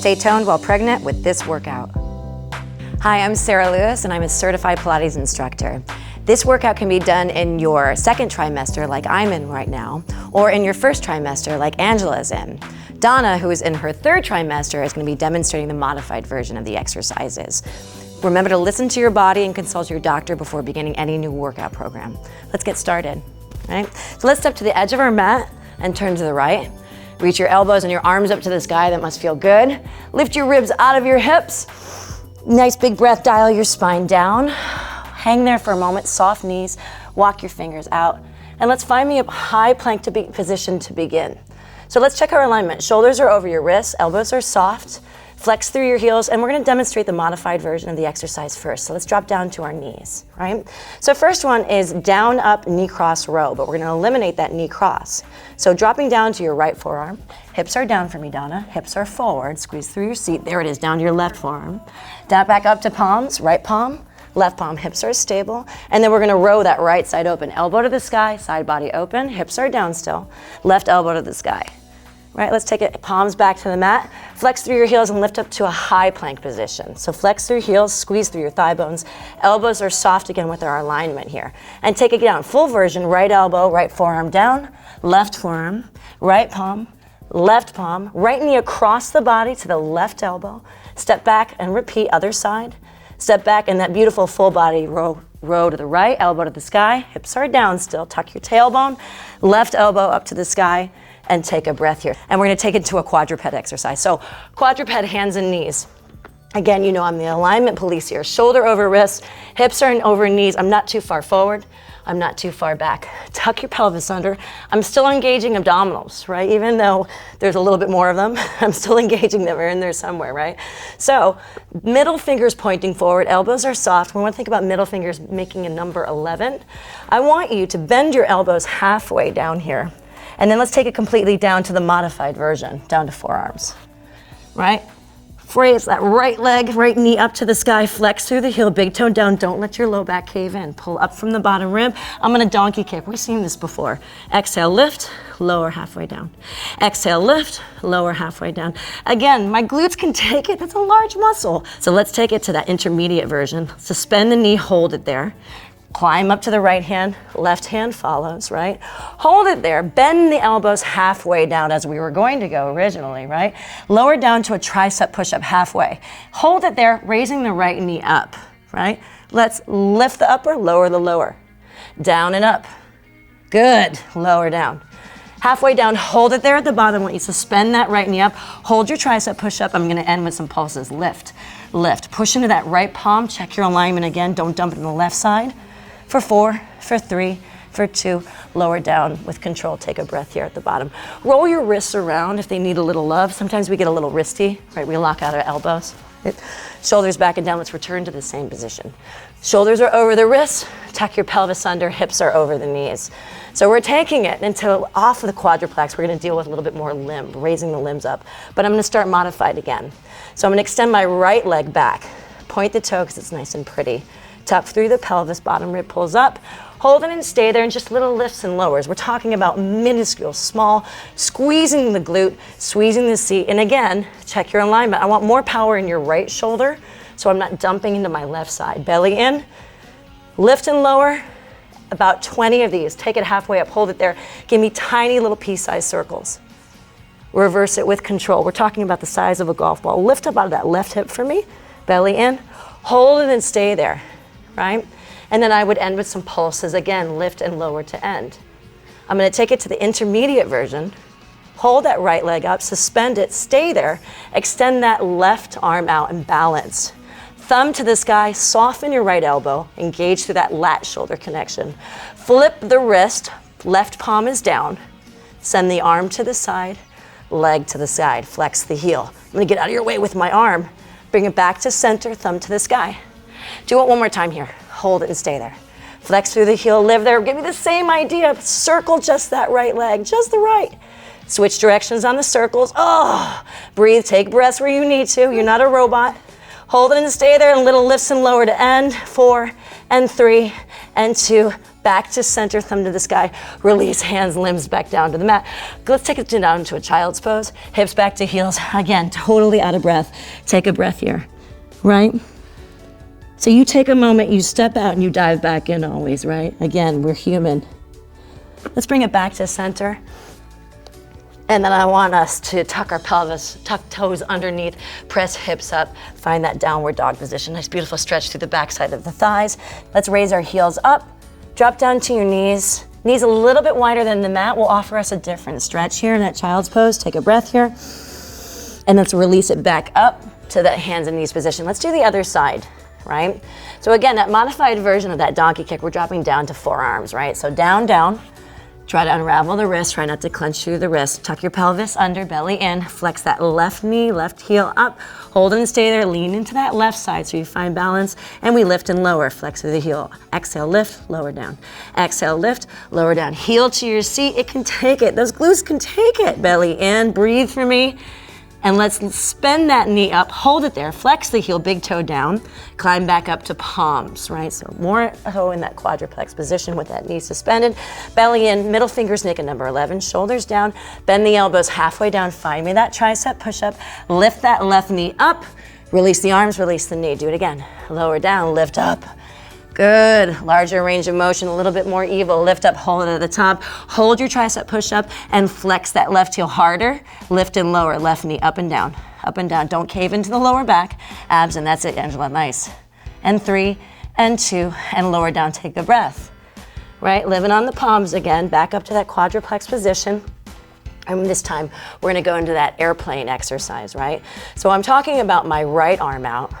Stay toned while pregnant with this workout. Hi, I'm Sara Lewis and I'm a certified Pilates instructor. This workout can be done in your second trimester like I'm in right now, or in your first trimester like Angela's in. Donna, who is in her third trimester, is going to be demonstrating the modified version of the exercises. Remember to listen to your body and consult your doctor before beginning any new workout program. Let's get started. All right? So let's step to the edge of our mat and turn to the right. Reach your elbows and your arms up to the sky. That must feel good. Lift your ribs out of your hips. Nice big breath, dial your spine down. Hang there for a moment, soft knees, walk your fingers out. And let's find me a high plank position to begin. So let's check our alignment. Shoulders are over your wrists, elbows are soft. Flex through your heels, and we're gonna demonstrate the modified version of the exercise first. So let's drop down to our knees, right? So first one is down, up, knee cross row, but we're gonna eliminate that knee cross. So dropping down to your right forearm, hips are down for me, Donna. Hips are forward, squeeze through your seat. There it is, down to your left forearm. Down, back up to palms, right palm, left palm, hips are stable. And then we're gonna row that right side open. Elbow to the sky, side body open, hips are down still. Left elbow to the sky. Right, let's take it, palms back to the mat. Flex through your heels and lift up to a high plank position. So flex through heels, squeeze through your thigh bones. Elbows are soft again with our alignment here. And take it down, full version, right elbow, right forearm down, left forearm, right palm, right knee across the body to the left elbow. Step back and repeat, other side. Step back and that beautiful full body row to the right, elbow to the sky. Hips are down still, tuck your tailbone. Left elbow up to the sky. And take a breath here. And we're gonna take it to a quadruped exercise. So quadruped, hands and knees. Again, you know I'm the alignment police here. Shoulder over wrist, hips are over knees. I'm not too far forward, I'm not too far back. Tuck your pelvis under. I'm still engaging abdominals, right? Even though there's a little bit more of them, I'm still engaging them. They're in there somewhere, right? So middle fingers pointing forward, elbows are soft. We wanna think about middle fingers making a number 11. I want you to bend your elbows halfway down here. And then let's take it completely down to the modified version, down to forearms, right? Raise that right leg, right knee up to the sky, flex through the heel, big toe down, don't let your low back cave in. Pull up from the bottom rib. I'm gonna donkey kick, we've seen this before. Exhale, lift, lower halfway down. Exhale, lift, lower halfway down. Again, my glutes can take it, that's a large muscle. So let's take it to that intermediate version. Suspend the knee, hold it there. Climb up to the right hand, left hand follows, right? Hold it there, bend the elbows halfway down as we were going to go originally, right? Lower down to a tricep push-up halfway. Hold it there, raising the right knee up, right? Let's lift the upper, lower the lower. Down and up. Good, lower down. Halfway down, hold it there at the bottom. I want you to suspend that right knee up. Hold your tricep push-up. I'm gonna end with some pulses. Lift, lift. Push into that right palm. Check your alignment again. Don't dump it on the left side. For 4, for 3, for 2, lower down with control. Take a breath here at the bottom. Roll your wrists around if they need a little love. Sometimes we get a little wristy, right? We lock out our elbows. Shoulders back and down. Let's return to the same position. Shoulders are over the wrists. Tuck your pelvis under. Hips are over the knees. So we're taking it until off of the quadruplex. We're going to deal with a little bit more limb, raising the limbs up. But I'm going to start modified again. So I'm going to extend my right leg back. Point the toe because it's nice and pretty. Tuck through the pelvis, bottom rib pulls up. Hold it and stay there, and just little lifts and lowers. We're talking about minuscule, small, squeezing the glute, squeezing the seat. And again, check your alignment. I want more power in your right shoulder, so I'm not dumping into my left side. Belly in, lift and lower, about 20 of these. Take it halfway up, hold it there. Give me tiny little pea-sized circles. Reverse it with control. We're talking about the size of a golf ball. Lift up out of that left hip for me, belly in, hold it and stay there. Right? And then I would end with some pulses. Again, lift and lower to end. I'm going to take it to the intermediate version. Hold that right leg up, suspend it, stay there. Extend that left arm out and balance. Thumb to the sky, soften your right elbow, engage through that lat shoulder connection. Flip the wrist, left palm is down. Send the arm to the side, leg to the side, flex the heel. I'm going to get out of your way with my arm. Bring it back to center, thumb to the sky. Do it one more time here. Hold it and stay there. Flex through the heel, live there. Give me the same idea. Circle just that right leg, just the right. Switch directions on the circles. Oh, breathe, take breaths where you need to. You're not a robot. Hold it and stay there, and little lifts and lower to end. 4 and 3 and 2. back to center, thumb to the sky, release, hands, limbs back down to the mat. Let's take it down to a child's pose, hips back to heels. Again, totally out of breath. Take a breath here, right? So you take a moment, you step out and you dive back in always, right? Again, we're human. Let's bring it back to center. And then I want us to tuck our pelvis, tuck toes underneath, press hips up, find that downward dog position. Nice, beautiful stretch through the backside of the thighs. Let's raise our heels up, drop down to your knees. Knees a little bit wider than the mat will offer us a different stretch here in that child's pose. Take a breath here. And let's release it back up to that hands and knees position. Let's do the other side, right? So again, that modified version of that donkey kick, we're dropping down to forearms, right? So down, down. Try to unravel the wrist, try not to clench through the wrist. Tuck your pelvis under, belly in, flex that left knee, left heel up. Hold and stay there, lean into that left side so you find balance. And we lift and lower, flex through the heel. Exhale, lift, lower down. Exhale, lift, lower down. Heel to your seat, it can take it. Those glutes can take it. Belly in, breathe for me. And let's spin that knee up, hold it there, flex the heel, big toe down, climb back up to palms, right? So more toe in that quadruplex position with that knee suspended. Belly in, middle fingers naked, number 11, shoulders down, bend the elbows halfway down, find me that tricep push-up, lift that left knee up, release the arms, release the knee, do it again. Lower down, lift up. Good, larger range of motion, a little bit more evil. Lift up, hold it at the top. Hold your tricep push up and flex that left heel harder. Lift and lower, left knee up and down, up and down. Don't cave into the lower back, abs, and that's it, Angela, nice. And 3, and 2, and lower down, take a breath. Right, living on the palms again, back up to that quadruplex position. And this time, we're gonna go into that airplane exercise, right? So I'm talking about my right arm out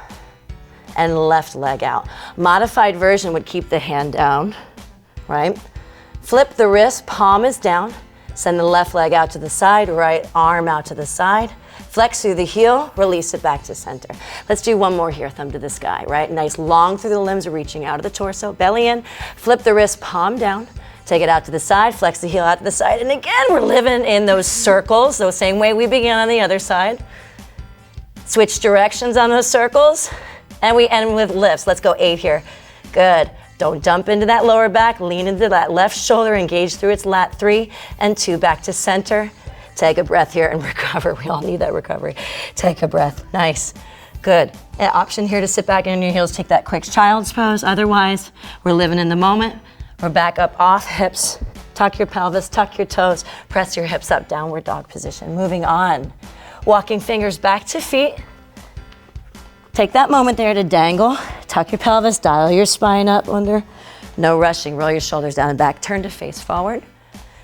and left leg out. Modified version would keep the hand down, right? Flip the wrist, palm is down. Send the left leg out to the side, right arm out to the side. Flex through the heel, release it back to center. Let's do one more here, thumb to the sky, right? Nice long through the limbs, reaching out of the torso, belly in. Flip the wrist, palm down. Take it out to the side, flex the heel out to the side. And again, we're living in those circles, the same way we began on the other side. Switch directions on those circles. And we end with lifts. Let's go 8 here. Good. Don't dump into that lower back. Lean into that left shoulder. Engage through its lat. 3 and 2. Back to center. Take a breath here and recover. We all need that recovery. Take a breath. Nice. Good. An option here to sit back in your heels. Take that quick child's pose. Otherwise, we're living in the moment. We're back up off hips. Tuck your pelvis. Tuck your toes. Press your hips up. Downward dog position. Moving on. Walking fingers back to feet. Take that moment there to dangle, tuck your pelvis, dial your spine up under. No rushing, roll your shoulders down and back, turn to face forward.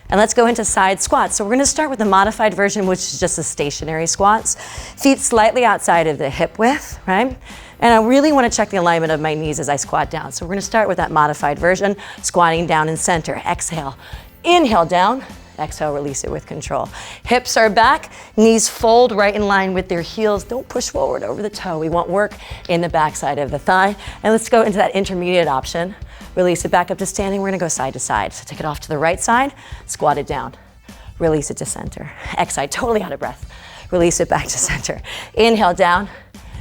And let's go into side squats. So we're gonna start with the modified version, which is just a stationary squats. Feet slightly outside of the hip width, right? And I really wanna check the alignment of my knees as I squat down. So we're gonna start with that modified version, squatting down in center. Exhale, inhale down. Exhale, release it with control. Hips are back, knees fold right in line with their heels. Don't push forward over the toe. We want work in the backside of the thigh. And let's go into that intermediate option. Release it back up to standing. We're gonna go side to side. So take it off to the right side, squat it down. Release it to center. Exhale, totally out of breath. Release it back to center. Inhale down.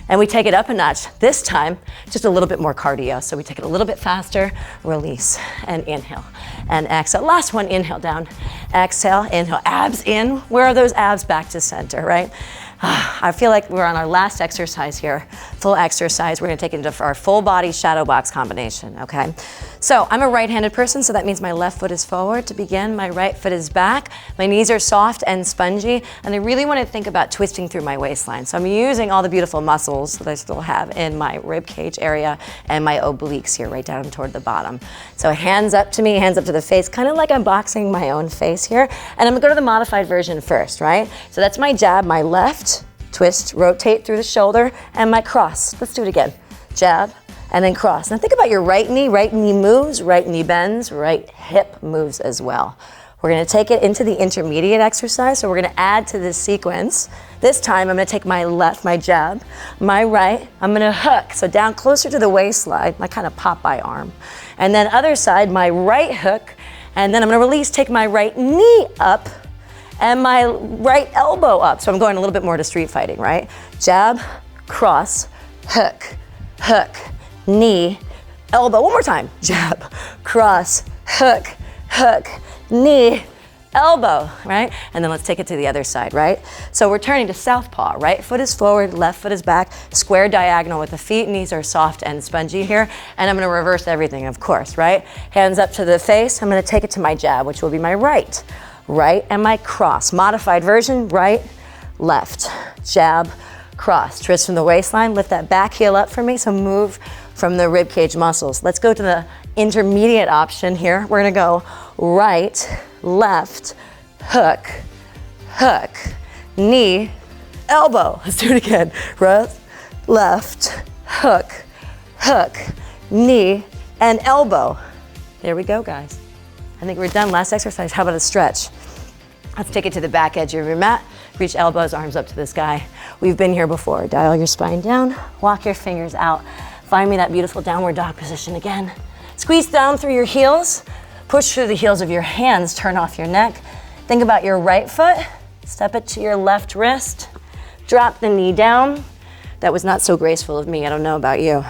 And we take it up a notch. This time, just a little bit more cardio. So we take it a little bit faster, release, and inhale. And exhale, last one, inhale down. Exhale, inhale, abs in. Where are those abs? Back to center, right? I feel like we're on our last exercise here, full exercise. We're gonna take it into our full body shadow box combination, okay? So I'm a right-handed person, so that means my left foot is forward to begin, my right foot is back, my knees are soft and spongy, and I really wanna think about twisting through my waistline. So I'm using all the beautiful muscles that I still have in my rib cage area and my obliques here, right down toward the bottom. So hands up to me, hands up to the face, kind of like I'm boxing my own face here. And I'm gonna go to the modified version first, right? So that's my jab, my left, twist, rotate through the shoulder, and my cross. Let's do it again. Jab, and then cross. Now think about your right knee moves, right knee bends, right hip moves as well. We're gonna take it into the intermediate exercise, so we're gonna add to this sequence. This time I'm gonna take my left, my jab, my right, I'm gonna hook, so down closer to the waistline, my kind of Popeye arm. And then other side, my right hook, and then I'm gonna release, take my right knee up, and my right elbow up. So I'm going a little bit more to street fighting, right? Jab, cross, hook, hook, knee, elbow. One more time. Jab, cross, hook, hook, knee, elbow, right? And then let's take it to the other side, right? So we're turning to southpaw. Right foot is forward, left foot is back, square diagonal with the feet. Knees are soft and spongy here. And I'm gonna reverse everything, of course, right? Hands up to the face. I'm gonna take it to my jab, which will be my right. Right and my cross. Modified version, right, left, jab, cross. Twist from the waistline, lift that back heel up for me, so move from the rib cage muscles. Let's go to the intermediate option here. We're gonna go right, left, hook, hook, knee, elbow. Let's do it again. Right, left, hook, hook, knee, and elbow. There we go, guys. I think we're done. Last exercise. How about a stretch? Let's take it to the back edge of your mat. Reach elbows, arms up to the sky. We've been here before. Dial your spine down, walk your fingers out. Find me that beautiful downward dog position again. Squeeze down through your heels. Push through the heels of your hands, turn off your neck. Think about your right foot. Step it to your left wrist. Drop the knee down. That was not so graceful of me, I don't know about you.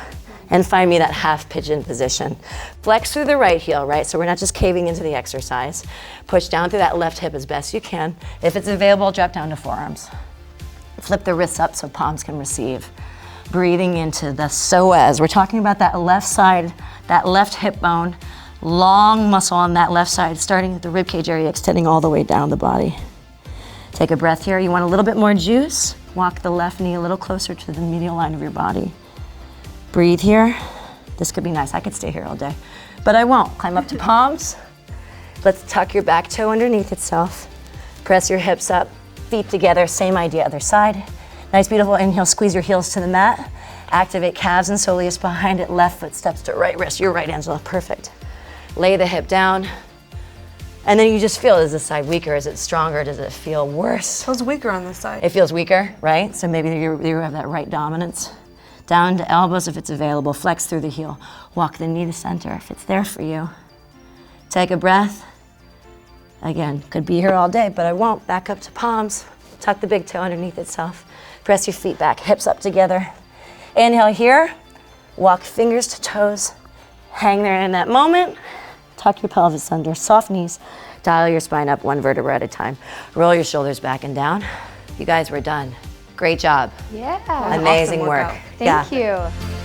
And find me that half pigeon position. Flex through the right heel, right? So we're not just caving into the exercise. Push down through that left hip as best you can. If it's available, drop down to forearms. Flip the wrists up so palms can receive. Breathing into the psoas. We're talking about that left side, that left hip bone, long muscle on that left side, starting at the ribcage area, extending all the way down the body. Take a breath here. You want a little bit more juice? Walk the left knee a little closer to the medial line of your body. Breathe here. This could be nice. I could stay here all day, but I won't. Climb up to palms. Let's tuck your back toe underneath itself. Press your hips up, feet together. Same idea, other side. Nice, beautiful inhale. Squeeze your heels to the mat. Activate calves and soleus behind it. Left foot steps to right wrist. You're right, Angela. Perfect. Lay the hip down. And then you just feel, is this side weaker? Is it stronger? Does it feel worse? It feels weaker on this side. It feels weaker, right? So maybe you have that right dominance. Down to elbows if it's available. Flex through the heel. Walk the knee to center if it's there for you. Take a breath. Again, could be here all day, but I won't. Back up to palms. Tuck the big toe underneath itself. Press your feet back, hips up together. Inhale here. Walk fingers to toes. Hang there in that moment. Tuck your pelvis under, soft knees. Dial your spine up one vertebra at a time. Roll your shoulders back and down. You guys were done. Great job. Yeah. Amazing Awesome work. workout. Thank you.